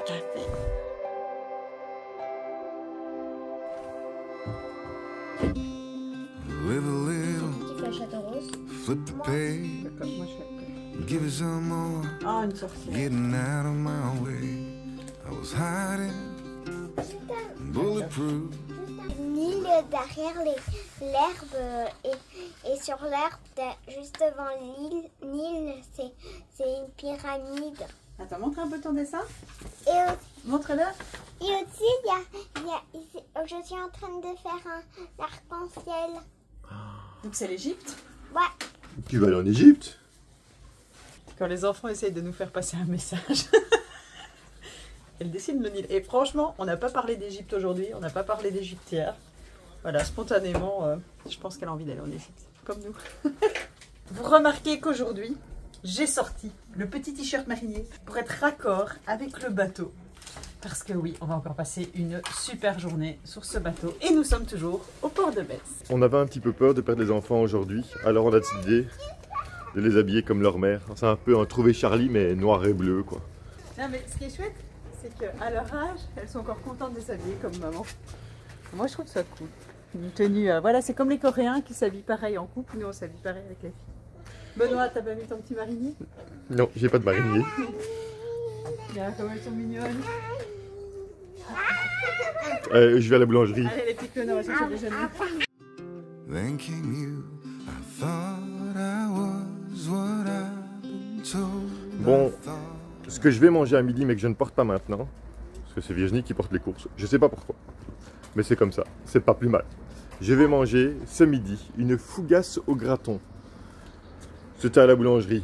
Live a little, flip the page, give it some more, getting out of my way. I was hiding, bulletproof. L'île derrière l'herbe et sur l'herbe juste devant l'île, c'est une pyramide. Attends, montre un peu ton dessin. Et Montre-le. aussi, je suis en train de faire un arc-en-ciel. Donc c'est l'Égypte. Ouais. Tu vas aller en Égypte? Quand les enfants essayent de nous faire passer un message, elle dessine le Nil. Et franchement, on n'a pas parlé d'Égypte aujourd'hui, on n'a pas parlé d'Égypte hier. Voilà, spontanément, je pense qu'elle a envie d'aller en Égypte, comme nous. Vous remarquez qu'aujourd'hui, j'ai sorti le petit t-shirt marinier pour être raccord avec le bateau. Parce que oui, on va encore passer une super journée sur ce bateau. Et nous sommes toujours au port de Metz. On avait un petit peu peur de perdre les enfants aujourd'hui, alors on a décidé de les habiller comme leur mère. C'est un peu un trouver Charlie, mais noir et bleu, quoi. Non mais ce qui est chouette, c'est qu'à leur âge, elles sont encore contentes de s'habiller comme maman. Moi je trouve ça cool. Une tenue, voilà, c'est comme les Coréens qui s'habillent pareil en couple, nous on s'habille pareil avec les filles. Benoît, t'as pas mis ton petit marinier? Non, j'ai pas de marinier. Regarde comme elles sont mignonnes. Je vais à la boulangerie. Allez les petites connes, on va chercher le déjeuner. Then came you, I thought I was what I've been told. Bon, ce que je vais manger à midi mais que je ne porte pas maintenant, parce que c'est Virginie qui porte les courses, je sais pas pourquoi, mais c'est comme ça, c'est pas plus mal. Je vais manger ce midi une fougasse au graton. C'était à la boulangerie.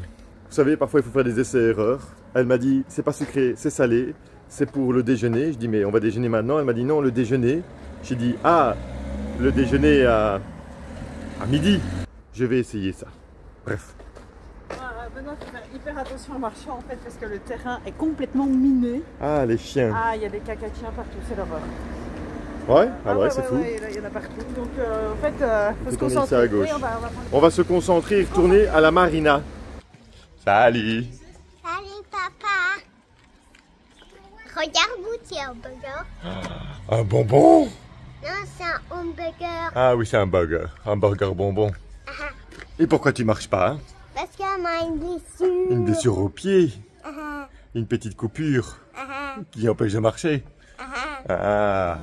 Vous savez, parfois il faut faire des essais-erreurs. Elle m'a dit, c'est pas sucré, c'est salé, c'est pour le déjeuner. Je dis, mais on va déjeuner maintenant. Elle m'a dit, non, le déjeuner. J'ai dit, ah, le déjeuner à midi. Je vais essayer ça. Bref. Benoît, faut faire hyper attention en marchant en fait, parce que le terrain est complètement miné. Ah, les chiens. Ah, il y a des caca de chiens partout, c'est l'horreur. Ouais, ah ouais, c'est fou. Ouais, il y en a partout. Donc en fait, faut se tourner concentrer. ici à gauche. Oui, On va se concentrer et retourner à la marina. Salut. Salut papa. Regarde où c'est un burger. Un bonbon? Non, c'est un hamburger. Ah oui, c'est un burger bonbon. Et pourquoi tu marches pas, hein? Parce qu'elle a une blessure. Une blessure au pied. Une petite coupure qui empêche de marcher. Ah.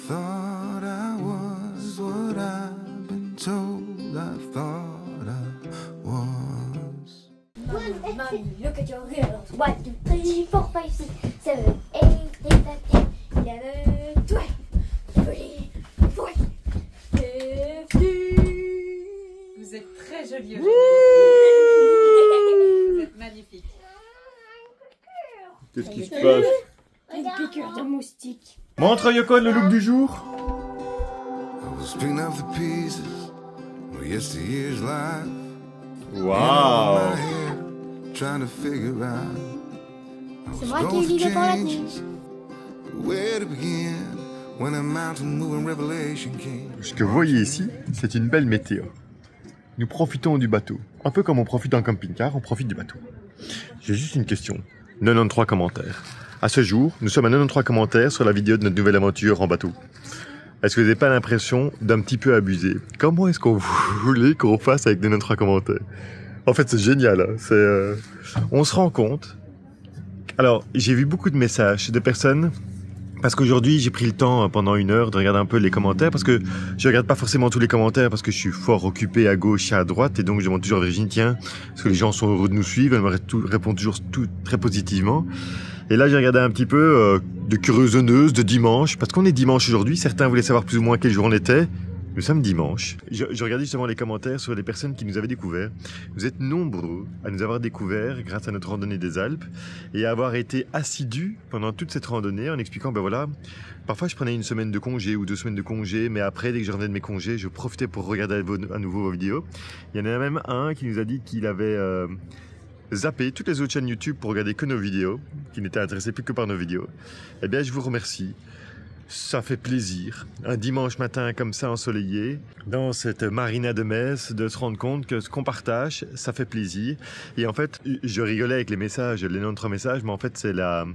Thought I was what I've been told. I thought I was. Mommy, look at your girls. 1, 2, 3, 4, 5, 6, 7, 8, 9, 10, 11, 12, 13, 14, 15. vous êtes très jolie aujourd'hui. Vous êtes magnifique. Qu'est-ce qui se passe? Une piqûre de moustique. Montre Yoko le look du jour. I was picking up the pieces of yesteryear's life. Waouh. My head, trying to figure out. I C'est was moi qui ai going eu l'idée through pour la tenue. changes. Where to begin when a mountain moving revelation came. Ce que vous voyez ici, c'est une belle météo. Nous profitons du bateau. Un peu comme on profite d'un camping-car, on profite du bateau. J'ai juste une question. 93 commentaires. À ce jour, nous sommes à 93 commentaires sur la vidéo de notre nouvelle aventure en bateau. Est-ce que vous n'avez pas l'impression d'un petit peu abuser? Comment est-ce qu'on voulait qu'on fasse avec 93 commentaires? En fait, c'est génial. Hein. On se rend compte. Alors, j'ai vu beaucoup de messages de personnes. Parce qu'aujourd'hui, j'ai pris le temps pendant 1 heure de regarder un peu les commentaires. Parce que je regarde pas forcément tous les commentaires parce que je suis fort occupé à gauche et à droite. Et donc, je demande toujours à Virginie, tiens, est-ce que les gens sont heureux de nous suivre? Elle me répond toujours tout très positivement. Et là, j'ai regardé un petit peu de curieuseuse de dimanche. Parce qu'on est dimanche aujourd'hui. Certains voulaient savoir plus ou moins quel jour on était. Nous sommes dimanche. Je regardais justement les commentaires sur les personnes qui nous avaient découvert. Vous êtes nombreux à nous avoir découvert grâce à notre randonnée des Alpes et à avoir été assidus pendant toute cette randonnée en expliquant, ben voilà, parfois je prenais 1 semaine de congé ou 2 semaines de congé, mais après, dès que je revenais de mes congés, je profitais pour regarder à nouveau vos vidéos. Il y en a même un qui nous a dit qu'il avait zappé toutes les autres chaînes YouTube pour regarder que nos vidéos, qui n'était intéressé plus que par nos vidéos. Eh bien, je vous remercie. Ça fait plaisir, un dimanche matin comme ça ensoleillé, dans cette marina de Metz, de se rendre compte que ce qu'on partage, ça fait plaisir. Et en fait, je rigolais avec les messages, les 93 messages, mais en fait, c'est la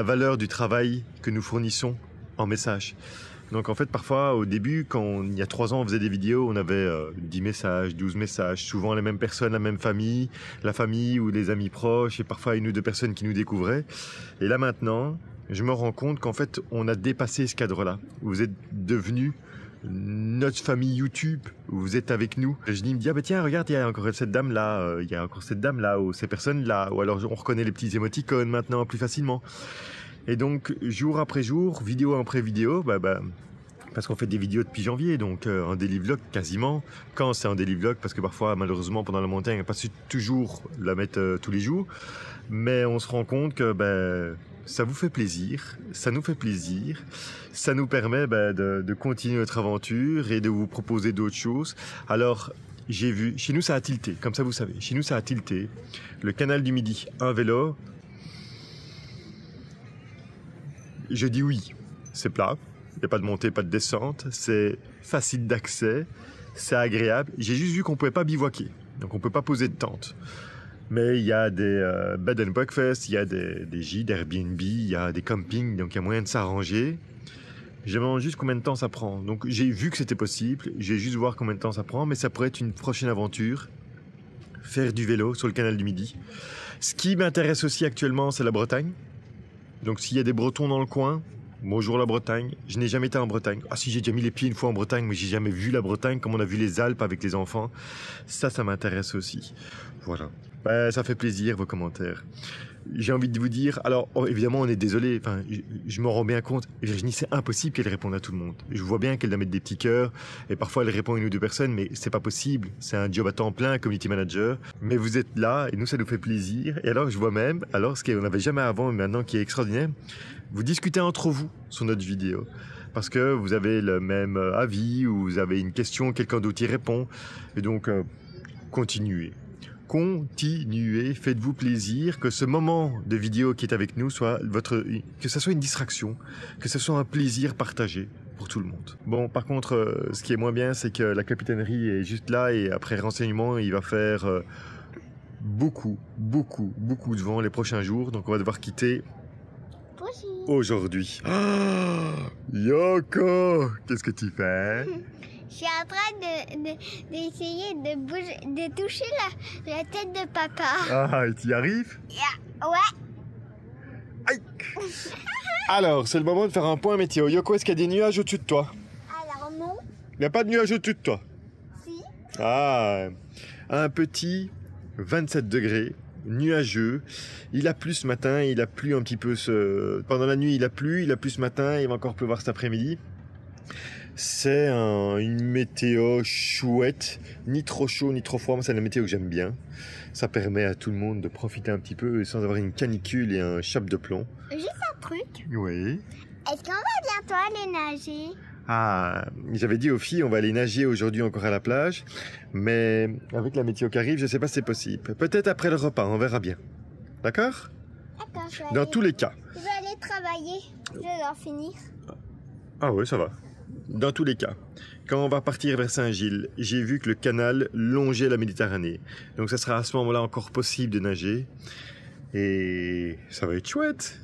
valeur du travail que nous fournissons en messages. Donc en fait, parfois, au début, il y a 3 ans, on faisait des vidéos, on avait 10 messages, 12 messages, souvent les mêmes personnes, la même famille, la famille ou les amis proches, et parfois 1 ou 2 personnes qui nous découvraient. Et là maintenant, je me rends compte qu'en fait, on a dépassé ce cadre-là. Vous êtes devenus notre famille YouTube, vous êtes avec nous. Je me dis, ah bah tiens, regarde, il y a encore cette dame-là, il y a encore cette dame-là, ou ces personnes-là, ou alors on reconnaît les petits émoticônes maintenant plus facilement. Et donc, jour après jour, vidéo après vidéo, parce qu'on fait des vidéos depuis janvier, donc en daily vlog quasiment. Quand c'est en daily vlog, parce que parfois, malheureusement, pendant la montagne, on n'a pas su toujours la mettre tous les jours. Mais on se rend compte que ça vous fait plaisir, ça nous fait plaisir, ça nous permet de continuer notre aventure et de vous proposer d'autres choses. Alors, j'ai vu, chez nous ça a tilté, comme ça vous savez, chez nous ça a tilté. Le canal du Midi, un vélo. Je dis oui, c'est plat, il n'y a pas de montée, pas de descente, c'est facile d'accès, c'est agréable. J'ai juste vu qu'on ne pouvait pas bivouaquer, donc on ne peut pas poser de tente. Mais il y a des bed and breakfast, il y a des gîtes, Airbnb, il y a des campings, donc il y a moyen de s'arranger. Je me demande juste combien de temps ça prend. Donc j'ai vu que c'était possible, j'ai juste voir combien de temps ça prend, mais ça pourrait être une prochaine aventure. Faire du vélo sur le canal du Midi. Ce qui m'intéresse aussi actuellement, c'est la Bretagne. Donc s'il y a des Bretons dans le coin, bonjour la Bretagne. Je n'ai jamais été en Bretagne. Ah si, j'ai déjà mis les pieds une fois en Bretagne, mais j'ai jamais vu la Bretagne comme on a vu les Alpes avec les enfants. Ça m'intéresse aussi. Voilà. Ça fait plaisir vos commentaires. J'ai envie de vous dire, alors évidemment on est désolé, enfin je m'en rends bien compte, Virginie c'est impossible qu'elle réponde à tout le monde. Je vois bien qu'elle doit mettre des petits cœurs et parfois elle répond à 1 ou 2 personnes, mais c'est pas possible, c'est un job à temps plein, community manager. Mais vous êtes là et nous ça nous fait plaisir. Et alors je vois même, alors ce qu'on n'avait jamais avant mais maintenant qui est extraordinaire, vous discutez entre vous sur notre vidéo. Parce que vous avez le même avis ou vous avez une question, quelqu'un d'autre y répond. Et donc continuez. Continuez, faites-vous plaisir, que ce moment de vidéo qui est avec nous soit que ça soit une distraction, que ce soit un plaisir partagé pour tout le monde. Bon, par contre, ce qui est moins bien, c'est que la capitainerie est juste là et après renseignement, il va faire beaucoup de vent les prochains jours, donc on va devoir quitter aujourd'hui. Ah, Yoko, qu'est-ce que tu fais? Je suis en train d'essayer de toucher la tête de papa. Ah, et tu y arrives? Ouais. Aïe. Alors, c'est le moment de faire un point météo. Yoko, est-ce qu'il y a des nuages au-dessus de toi? Alors non. Il n'y a pas de nuages au-dessus de toi? Si. Ah, un petit 27 degrés, nuageux. Il a plu ce matin, il a plu un petit peu pendant la nuit, il a plu ce matin, il va encore pleuvoir cet après-midi. C'est une météo chouette, ni trop chaud ni trop froid, moi c'est la météo que j'aime bien. Ça permet à tout le monde de profiter un petit peu sans avoir une canicule et un chape de plomb. Juste un truc. Oui. Est-ce qu'on va bientôt aller nager? Ah, j'avais dit aux filles, on va aller nager aujourd'hui encore à la plage, mais avec la météo qui arrive, je ne sais pas si c'est possible. Peut-être après le repas, on verra bien. D'accord? D'accord, Dans tous les cas. Je vais aller travailler, je vais en finir. Ah oui, ça va. Dans tous les cas, quand on va partir vers Saint-Gilles, j'ai vu que le canal longeait la Méditerranée. Donc ça sera à ce moment-là encore possible de nager. Et ça va être chouette.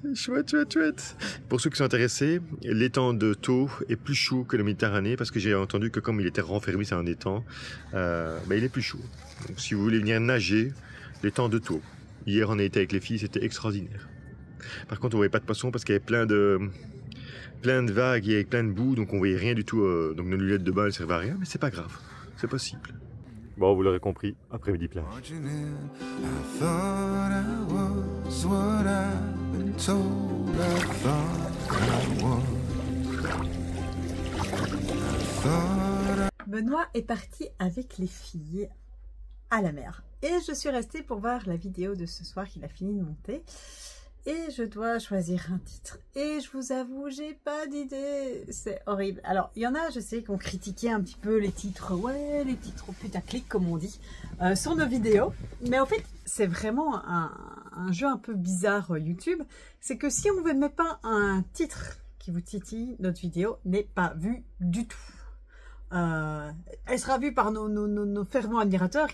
Pour ceux qui sont intéressés, l'étang de Thau est plus chaud que la Méditerranée parce que j'ai entendu que comme il était renfermé sur un étang, il est plus chaud. Donc si vous voulez venir nager, l'étang de Thau. Hier on a été avec les filles, c'était extraordinaire. Par contre on voyait pas de poissons parce qu'il y avait plein de vagues et avec plein de boue, donc on voyait rien du tout. Donc nos lunettes de bain ne servaient à rien, mais c'est pas grave, c'est possible. Bon, vous l'aurez compris, après-midi plage. Benoît est parti avec les filles à la mer. Et je suis restée pour voir la vidéo de ce soir qu'il a fini de monter. Et je dois choisir un titre. Et je vous avoue, j'ai pas d'idée. C'est horrible. Alors, il y en a, je sais, qui ont critiqué un petit peu les titres. Ouais, les titres putaclic, comme on dit, sur nos vidéos. Mais en fait, c'est vraiment un jeu un peu bizarre YouTube. C'est que si on ne met pas un titre qui vous titille, notre vidéo n'est pas vue du tout. Elle sera vue par nos fervents admirateurs,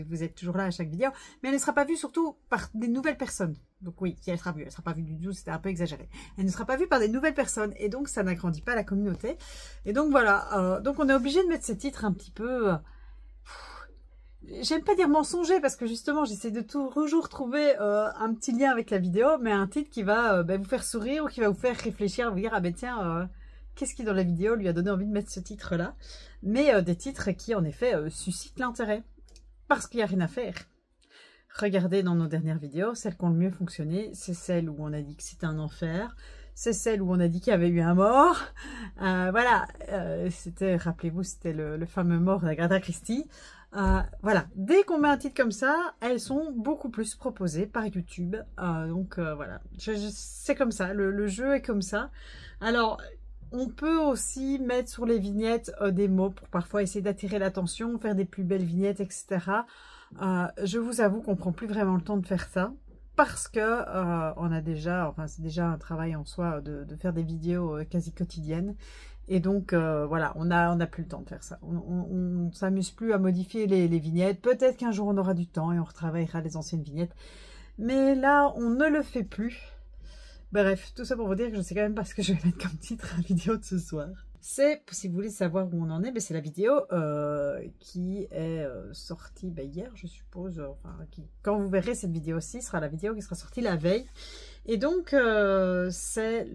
vous êtes toujours là à chaque vidéo, mais elle ne sera pas vue surtout par des nouvelles personnes. Donc oui, si elle sera vue, elle ne sera pas vue du tout, c'était un peu exagéré. Elle ne sera pas vue par des nouvelles personnes, et donc ça n'agrandit pas la communauté. Et donc voilà, donc on est obligé de mettre ces titres un petit peu... J'aime pas dire mensonger, parce que justement j'essaie de toujours trouver un petit lien avec la vidéo, mais un titre qui va vous faire sourire, ou qui va vous faire réfléchir, vous dire, ah ben tiens... qu'est-ce qui dans la vidéo lui a donné envie de mettre ce titre-là? Mais des titres qui en effet suscitent l'intérêt. Parce qu'il n'y a rien à faire. Regardez dans nos dernières vidéos, celles qui ont le mieux fonctionné, c'est celles où on a dit que c'était un enfer. C'est celle où on a dit qu'il y avait eu un mort. Voilà, c'était, rappelez-vous, c'était le fameux mort d'Agatha Christie. Voilà, dès qu'on met un titre comme ça, elles sont beaucoup plus proposées par YouTube. Donc voilà, c'est comme ça, le jeu est comme ça. Alors... on peut aussi mettre sur les vignettes des mots pour parfois essayer d'attirer l'attention, faire des plus belles vignettes, etc. Je vous avoue qu'on prend plus vraiment le temps de faire ça parce que on a déjà, enfin c'est déjà un travail en soi de faire des vidéos quasi quotidiennes. Et donc voilà, on a plus le temps de faire ça. On ne s'amuse plus à modifier les vignettes. Peut-être qu'un jour on aura du temps et on retravaillera les anciennes vignettes. Mais là, on ne le fait plus. Bref, tout ça pour vous dire que je sais quand même pas ce que je vais mettre comme titre à la vidéo de ce soir. C'est, si vous voulez savoir où on en est, c'est la vidéo qui est sortie hier, je suppose. Enfin, quand vous verrez cette vidéo-ci, sera la vidéo qui sera sortie la veille. Et donc, c'est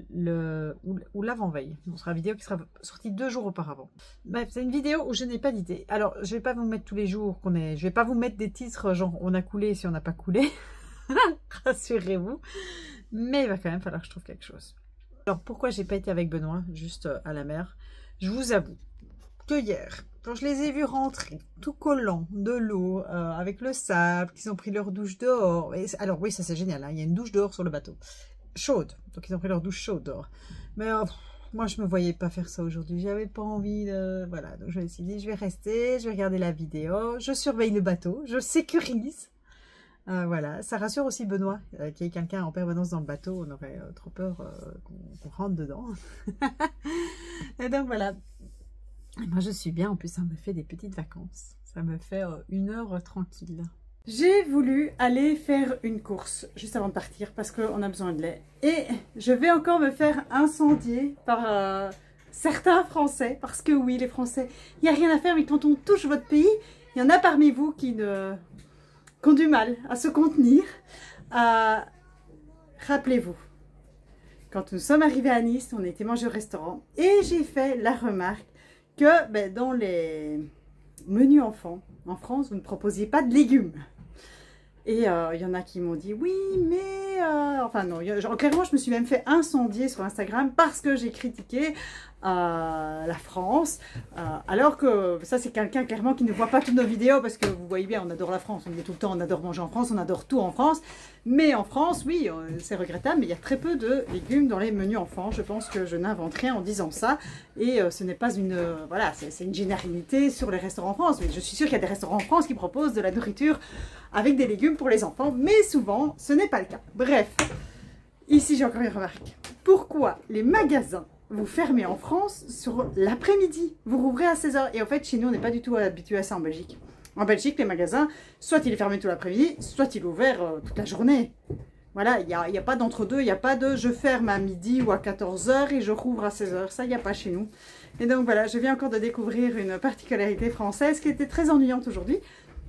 ou l'avant-veille. Ce sera la vidéo qui sera sortie 2 jours auparavant. Bref, c'est une vidéo où je n'ai pas d'idée. Alors, je vais pas vous mettre tous les jours qu'on est... Je vais pas vous mettre des titres genre « on a coulé si on n'a pas coulé ». Rassurez-vous. Mais il va quand même falloir que je trouve quelque chose. Alors pourquoi j'ai pas été avec Benoît, juste à la mer? Je vous avoue que hier, quand je les ai vus rentrer, tout collants, de l'eau, avec le sable, qu'ils ont pris leur douche dehors. Et, alors oui, ça c'est génial, hein, il y a une douche dehors sur le bateau. Chaude, donc ils ont pris leur douche chaude dehors. Mais moi je me voyais pas faire ça aujourd'hui, j'avais pas envie de... Voilà, donc je me suis dit, je vais rester, je vais regarder la vidéo, je surveille le bateau, je sécurise. Voilà, ça rassure aussi Benoît, qu'il y ait quelqu'un en permanence dans le bateau, on aurait trop peur qu'on rentre dedans. Et donc voilà, moi je suis bien, en plus ça me fait des petites vacances, ça me fait 1 heure tranquille. J'ai voulu aller faire une course juste avant de partir parce qu'on a besoin de lait. Et je vais encore me faire incendier par certains Français, parce que oui les Français, il n'y a rien à faire, mais quand on touche votre pays, il y en a parmi vous qui ont du mal à se contenir. Rappelez-vous, quand nous sommes arrivés à Nice, on était mangé au restaurant et j'ai fait la remarque que dans les menus enfants, en France, vous ne proposiez pas de légumes. Et il y en a qui m'ont dit oui, mais... enfin non, clairement je me suis même fait incendier sur Instagram parce que j'ai critiqué la France. Alors que ça c'est quelqu'un clairement qui ne voit pas toutes nos vidéos parce que vous voyez bien, on adore la France, on dit tout le temps, on adore manger en France, on adore tout en France. Mais en France, oui, c'est regrettable, mais il y a très peu de légumes dans les menus enfants. Je pense que je n'invente rien en disant ça. Et ce n'est pas une... voilà, c'est une généralité sur les restaurants en France. Mais je suis sûre qu'il y a des restaurants en France qui proposent de la nourriture avec des légumes pour les enfants. Mais souvent, ce n'est pas le cas. Bref, ici j'ai encore une remarque. Pourquoi les magasins vous fermez en France sur l'après-midi? Vous rouvrez à 16 h. Et en fait, chez nous, on n'est pas du tout habitué à ça en Belgique. En Belgique, les magasins, soit il est fermé tout l'après-midi, soit il est ouvert toute la journée. Voilà, il n'y a pas d'entre-deux, il n'y a pas de je ferme à midi ou à 14 h et je rouvre à 16 h. Ça, il n'y a pas chez nous. Et donc voilà, je viens encore de découvrir une particularité française qui était très ennuyante aujourd'hui.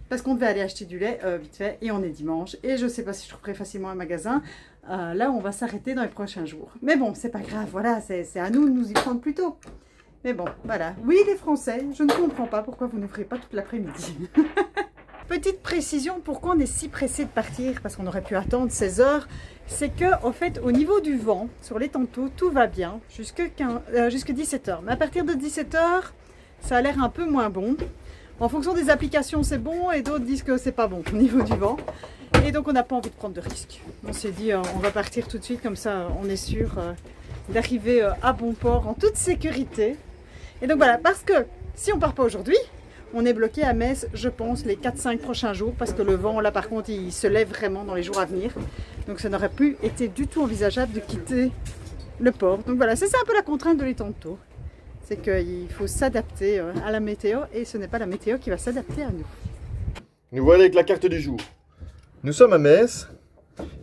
Parce qu'on devait aller acheter du lait vite fait et on est dimanche. Et je ne sais pas si je trouverai facilement un magasin. Là, on va s'arrêter dans les prochains jours. Mais bon, c'est pas grave, voilà, c'est à nous de nous y prendre plus tôt. Mais bon, voilà. Oui, les Français, je ne comprends pas pourquoi vous n'ouvrez pas toute l'après-midi. Petite précision, pourquoi on est si pressé de partir, parce qu'on aurait pu attendre 16 h, c'est que, au fait, au niveau du vent, sur les tantôt, tout va bien, jusque 17 h. Mais à partir de 17 h, ça a l'air un peu moins bon. En fonction des applications, c'est bon, et d'autres disent que c'est pas bon au niveau du vent. Et donc, on n'a pas envie de prendre de risques. On s'est dit, on va partir tout de suite, comme ça, on est sûr d'arriver à bon port en toute sécurité. Et donc voilà, parce que si on part pas aujourd'hui, on est bloqué à Metz, je pense, les 4-5 prochains jours, parce que le vent, là, par contre, il se lève vraiment dans les jours à venir. Donc, ça n'aurait plus été du tout envisageable de quitter le port. Donc voilà, c'est un peu la contrainte de l'étang de Tours. C'est qu'il faut s'adapter à la météo et ce n'est pas la météo qui va s'adapter à nous. Nous voilà avec la carte du jour. Nous sommes à Metz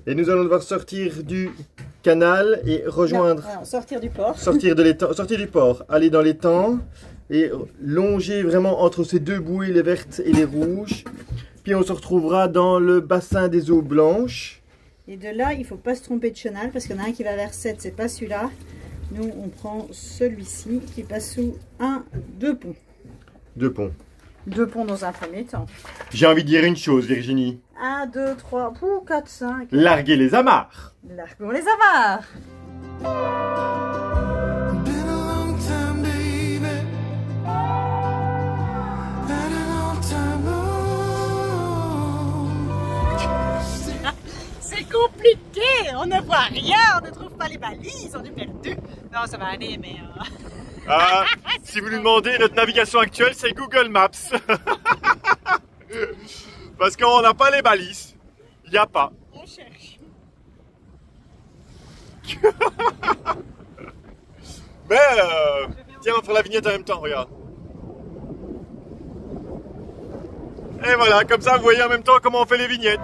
et nous allons devoir sortir du canal et rejoindre... Non, sortir du port. Sortir du port, aller dans l'étang et longer vraiment entre ces deux bouées, les vertes et les rouges. Puis on se retrouvera dans le bassin des eaux blanches. Et de là, il ne faut pas se tromper de chenal parce qu'il y en a un qui va vers 7, c'est pas celui-là. Nous, on prend celui-ci qui passe sous deux ponts. Deux ponts. Deux ponts dans un premier temps. J'ai envie de dire une chose, Virginie. 1, 2, 3, 4, 5. Larguez les amarres. Larguons les amarres. C'est compliqué, on ne voit rien, on ne trouve pas les balises, on est perdu. Non, ça va aller, mais... Ah, si vous nous demandez, notre navigation actuelle, c'est Google Maps. Parce qu'on n'a pas les balises. Il n'y a pas. On cherche. Mais, tiens, on va faire la vignette en même temps, regarde. Et voilà, comme ça, vous voyez en même temps comment on fait les vignettes.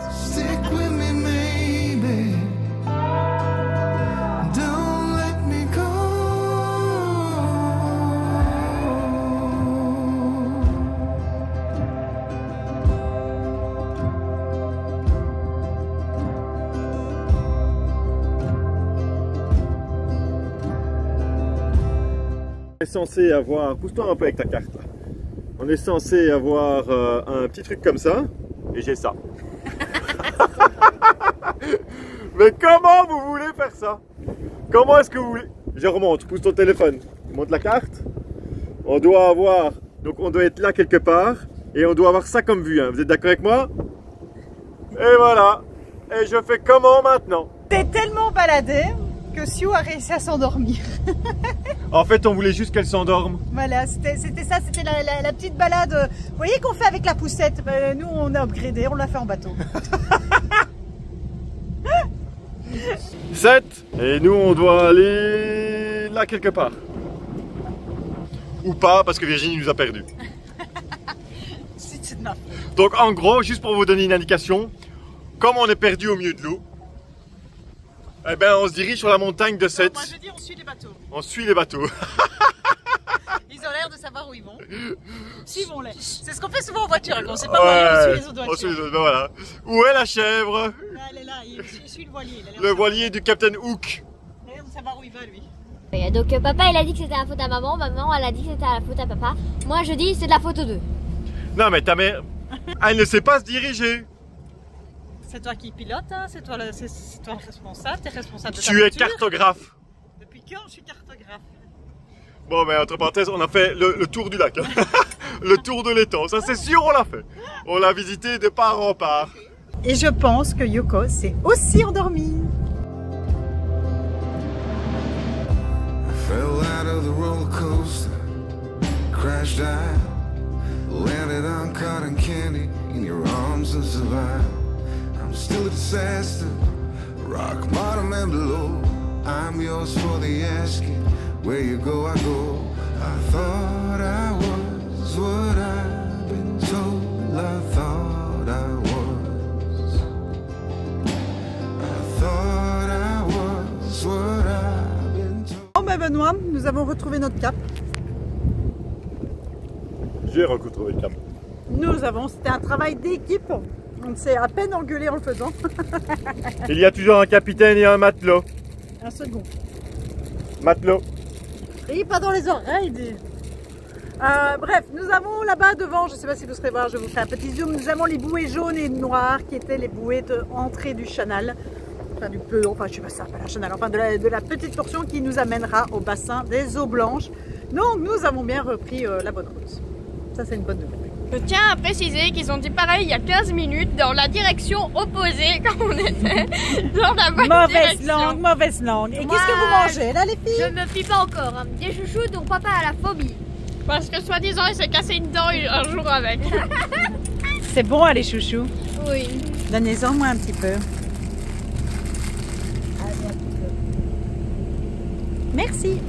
On est censé avoir, pousse-toi un peu avec ta carte là. On est censé avoir un petit truc comme ça, et j'ai ça. Mais comment vous voulez faire ça? Comment est-ce que vous voulez? Je remonte, pousse ton téléphone, monte la carte. On doit avoir, donc on doit être là quelque part, et on doit avoir ça comme vue, hein. Vous êtes d'accord avec moi? Et voilà, et je fais comment maintenant? T'es tellement baladé que Sue a réussi à s'endormir. En fait, on voulait juste qu'elle s'endorme. Voilà, c'était ça, c'était la petite balade. Vous voyez qu'on fait avec la poussette. Nous, on a upgradé, on l'a fait en bateau. 7. Et nous, on doit aller là quelque part. Ou pas, parce que Virginie nous a perdus. Donc, en gros, juste pour vous donner une indication, comme on est perdu au milieu de l'eau, eh ben, on se dirige sur la montagne de 7. Moi, je dis, on suit les bateaux. On suit les bateaux. Ils ont l'air de savoir où ils vont. Suivons-les. C'est ce qu'on fait souvent en voiture. On ne sait pas où aller, on suit les autres voitures. On suit les autres, ben voilà. Où est la chèvre? Là, elle est là, il suit le voilier. Le voilier du Captain Hook. Il a l'air de savoir où il va, lui. Donc papa il a dit que c'était la faute à maman, maman elle a dit que c'était la faute à papa. Moi je dis c'est de la faute aux deux. Non mais ta mère, elle ne sait pas se diriger. C'est toi qui pilote, hein? C'est toi le responsable, t'es responsable de ta Tu es voiture. cartographe. Depuis quand je suis cartographe? Bon mais entre parenthèses, on a fait le tour du lac. Hein. Le tour de l'étang, ça c'est sûr on l'a fait. On l'a visité de part en part. Et je pense que Yoko s'est aussi endormie. Fell out of the roller coaster, crashed out, landed on cotton candy in your arms and survived. I'm still a disaster, rock bottom and below. I'm yours for the asking, where you go I go. I thought I was what I've been told, I thought I was. I thought I was what I've been told. Bon ben Benoît, nous avons retrouvé notre cap. J'ai retrouvé le cap. C'était un travail d'équipe. On s'est à peine engueulé en le faisant. Il y a toujours un capitaine et un matelot. Un second. Matelot. Et pas dans les oreilles. Bref, nous avons là-bas devant, je ne sais pas si vous serez voir, je vous fais un petit zoom. Nous avons les bouées jaunes et noires qui étaient les bouées d'entrée du canal. Enfin du peu, enfin je sais pas ça, pas la canal, enfin de la petite portion qui nous amènera au bassin des eaux blanches. Donc nous avons bien repris la bonne route. Ça c'est une bonne nouvelle. Je tiens à préciser qu'ils ont dit pareil il y a 15 minutes dans la direction opposée quand on était dans la bonne direction. Mauvaise langue. Et Moi, qu'est-ce que vous mangez là les filles? Je me fie pas encore, hein. Des chouchous dont papa a la phobie. Parce que soi-disant il s'est cassé une dent un jour avec. C'est bon les chouchous. Oui. Donnez-en moi un petit peu. Merci.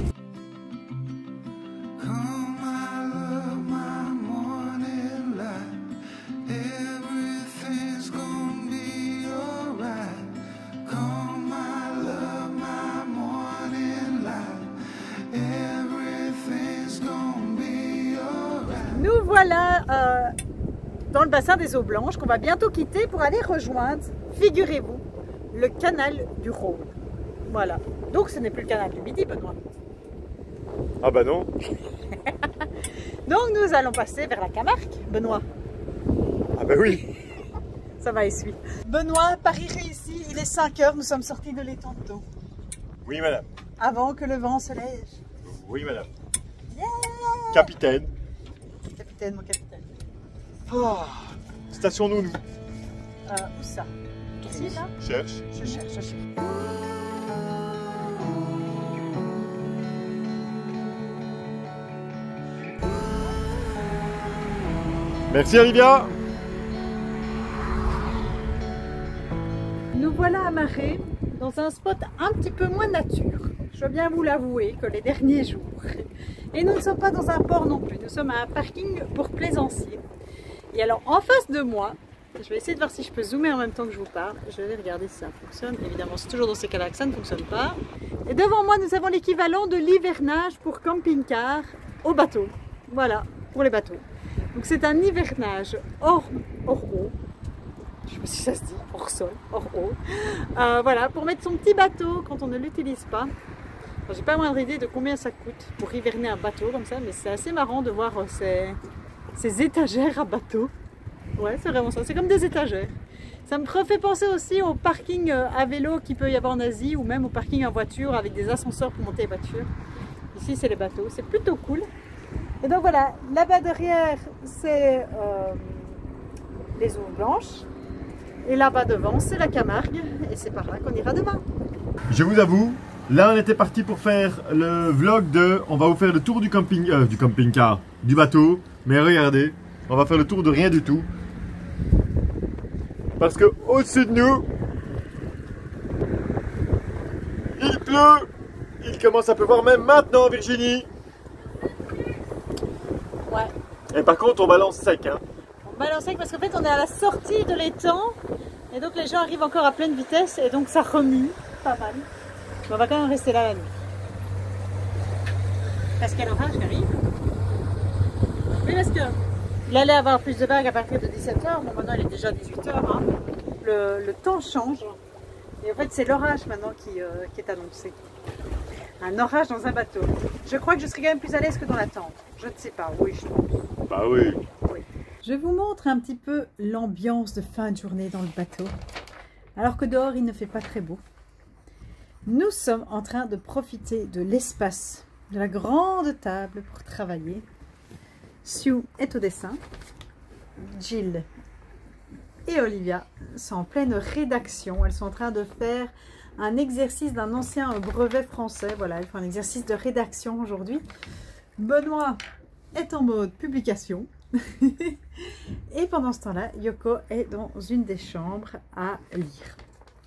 Nous voilà dans le bassin des eaux blanches qu'on va bientôt quitter pour aller rejoindre, figurez-vous, le canal du Rhône. Voilà. Donc ce n'est plus le canal du Midi, Benoît. Ah bah non. Donc nous allons passer vers la Camargue, Benoît. Ah bah oui. Ça va, essuie. Benoît, Paris réussi, il est 5 h, nous sommes sortis de l'étang d'eau. Oui madame. Avant que le vent se lève. Oui madame. Yeah. Capitaine. Capitaine, mon capitaine. Oh. Station-nous. Où ça? Ici, là? Cherche. Je cherche. Merci Olivia. Nous voilà amarrés dans un spot un petit peu moins nature. Je dois bien vous l'avouer que les derniers jours. Et nous ne sommes pas dans un port non plus, nous sommes à un parking pour plaisanciers. Et alors en face de moi, je vais essayer de voir si je peux zoomer en même temps que je vous parle. Je vais regarder si ça fonctionne. Évidemment, c'est toujours dans ces cas-là que ça ne fonctionne pas. Et devant moi, nous avons l'équivalent de l'hivernage pour camping-car au bateau. Voilà, pour les bateaux. Donc c'est un hivernage hors eau. Je sais pas si ça se dit, hors sol, hors eau. Voilà, pour mettre son petit bateau quand on ne l'utilise pas. Enfin, j'ai pas moindre idée de combien ça coûte pour hiverner un bateau comme ça, mais c'est assez marrant de voir ces étagères à bateau. Ouais, c'est vraiment ça, c'est comme des étagères. Ça me fait penser aussi au parking à vélo qu'il peut y avoir en Asie ou même au parking en voiture avec des ascenseurs pour monter les voitures. Ici, c'est les bateaux, c'est plutôt cool. Et donc voilà, là-bas derrière, c'est les eaux blanches. Et là-bas devant, c'est la Camargue. Et c'est par là qu'on ira demain. Je vous avoue, là on était parti pour faire le vlog de... On va vous faire le tour du camping-car, du bateau. Mais regardez, on va faire le tour de rien du tout. Parce que au-dessus de nous, il pleut. Il commence à pleuvoir même maintenant, Virginie. Ouais. Et par contre, on balance sec. Hein. On balance sec parce qu'en fait, on est à la sortie de l'étang. Et donc, les gens arrivent encore à pleine vitesse. Et donc, ça remue pas mal. Mais on va quand même rester là la nuit. Parce qu'il y a l'orage qui arrive. Oui, parce que il allait avoir plus de vagues à partir de 17 h. Bon, maintenant, il est déjà 18 h. Hein. Le temps change. Et en fait, c'est l'orage maintenant qui est annoncé. Un orage dans un bateau. Je crois que je serai quand même plus à l'aise que dans la tente. Je ne sais pas, oui, je pense. Bah oui. Je vous montre un petit peu l'ambiance de fin de journée dans le bateau. Alors que dehors, il ne fait pas très beau. Nous sommes en train de profiter de l'espace, de la grande table pour travailler. Sue est au dessin. Jill et Olivia sont en pleine rédaction. Elles sont en train de faire un exercice d'un ancien brevet français. Voilà, elles font un exercice de rédaction aujourd'hui. Benoît est en mode publication. Et pendant ce temps-là, Yoko est dans une des chambres à lire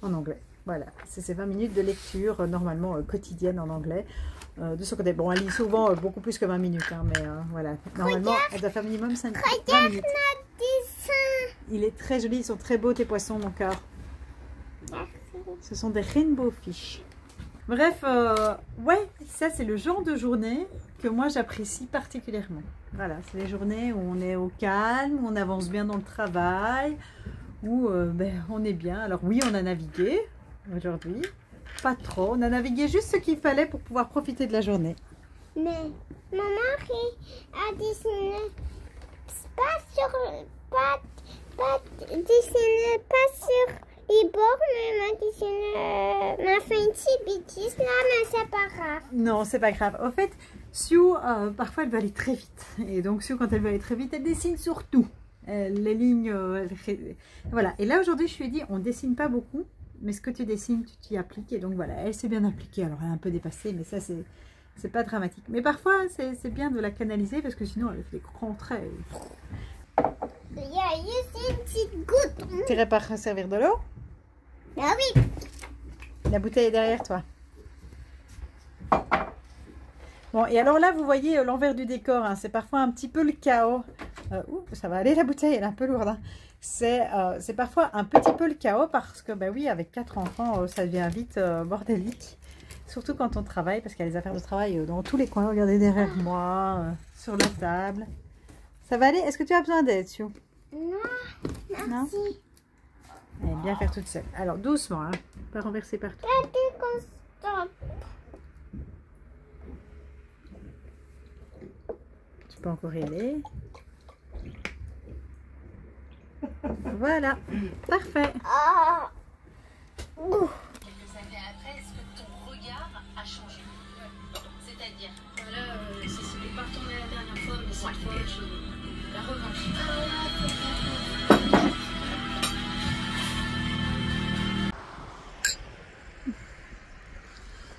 en anglais. Voilà, c'est ces 20 minutes de lecture normalement quotidienne en anglais. De ce côté, bon, elle lit souvent beaucoup plus que 20 minutes, hein, mais voilà, normalement, elle doit faire minimum 20 minutes. Il est très joli, ils sont très beaux tes poissons, mon cœur. Ce sont des rainbow fish. Bref, ouais, ça c'est le genre de journée que moi j'apprécie particulièrement. Voilà, c'est les journées où on est au calme, où on avance bien dans le travail, où on est bien. Alors oui, on a navigué aujourd'hui, pas trop. On a navigué juste ce qu'il fallait pour pouvoir profiter de la journée. Mais maman a dessiné pas sur les bords, mais m'a fait une petite bêtise là, mais c'est pas grave. Non, c'est pas grave. En fait, Sue, parfois elle veut aller très vite. Et donc Sue, quand elle veut aller très vite, elle dessine sur tout. Les lignes, voilà. Et là aujourd'hui, je lui ai dit, on dessine pas beaucoup, mais ce que tu dessines, tu t'y appliques. Et donc voilà, elle s'est bien appliquée. Alors elle est un peu dépassée, mais ça c'est pas dramatique. Mais parfois, c'est bien de la canaliser parce que sinon, elle fait des grands traits. Il y a juste une petite goutte. Tu irais pas servir de l'eau? Ah oui. La bouteille est derrière toi. Bon, et alors là, vous voyez l'envers du décor, hein, c'est parfois un petit peu le chaos. Ça va aller, la bouteille, elle est un peu lourde. Hein. C'est parfois un petit peu le chaos parce que, bah oui, avec 4 enfants, ça devient vite bordélique. Surtout quand on travaille, parce qu'il y a les affaires de travail dans tous les coins. Regardez derrière moi, sur la table. Ça va aller? Est-ce que tu as besoin d'aide, Sio? Non, merci. Non? Elle aime bien faire toute seule. Alors, doucement, hein, pas renverser partout. Tu peux encore y aller. Voilà, parfait. Ah. Est-ce que ton regard a changé? C'est-à-dire, Là, Cécile n'est pas retournée la dernière fois, mais cette fois, la revanche.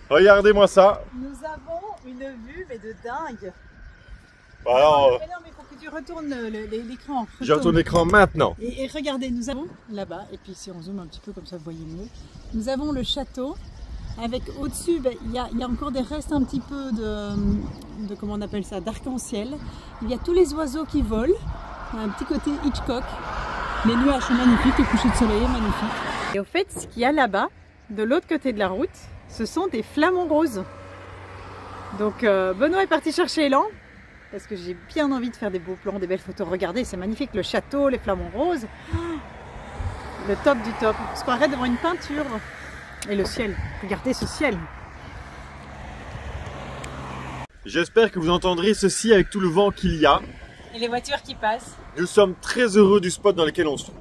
Regardez-moi ça. nous avons une vue, mais de dingue. Alors, Mais non, mais il faut que tu retournes l'écran. je retourne l'écran maintenant. Et regardez, nous avons là-bas, et puis si on zoome un petit peu comme ça, vous voyez mieux. Nous avons le château, avec au-dessus, il y a encore des restes un petit peu de comment on appelle ça, d'arc-en-ciel. Il y a tous les oiseaux qui volent, un petit côté Hitchcock. Les nuages sont magnifiques, le coucher de soleil est magnifique. Et au fait, ce qu'il y a là-bas, de l'autre côté de la route, ce sont des flamants roses. Donc Benoît est parti chercher Elan. Parce que j'ai bien envie de faire des beaux plans, des belles photos. Regardez, c'est magnifique, le château, les flamants roses. Le top du top. Parce qu'on arrête devant une peinture. Et le ciel, regardez ce ciel. J'espère que vous entendrez ceci avec tout le vent qu'il y a. Et les voitures qui passent. Nous sommes très heureux du spot dans lequel on se trouve.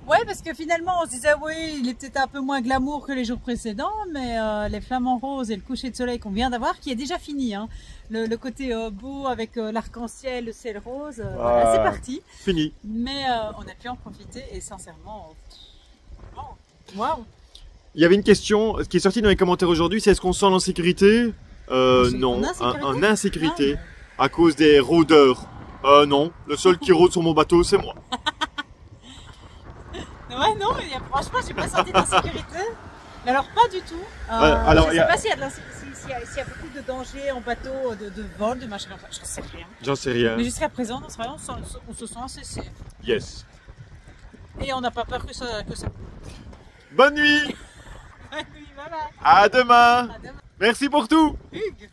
Ouais, parce que finalement, on se disait, oui, il est peut-être un peu moins glamour que les jours précédents, mais les flamants roses et le coucher de soleil qu'on vient d'avoir, qui est déjà fini. Hein. Le côté beau avec l'arc-en-ciel, le ciel rose, voilà, c'est parti. Fini. Mais on a pu en profiter et sincèrement, waouh. Il y avait une question qui est sortie dans les commentaires aujourd'hui, c'est est-ce qu'on se sent en sécurité? Non, en insécurité, à cause des rôdeurs. Non, le seul qui rôde sur mon bateau, c'est moi. Ouais, non, franchement, j'ai pas senti d'insécurité. Mais alors, pas du tout. Alors, je sais pas s'il y a beaucoup de dangers en bateau, de vol, de machin, enfin, j'en sais rien. J'en sais rien. Mais jusqu'à présent, on se sent assez safe. Yes. Et on n'a pas peur que ça... Bonne nuit. Bonne nuit, bye bye. À demain. À demain. Merci pour tout. Hugues.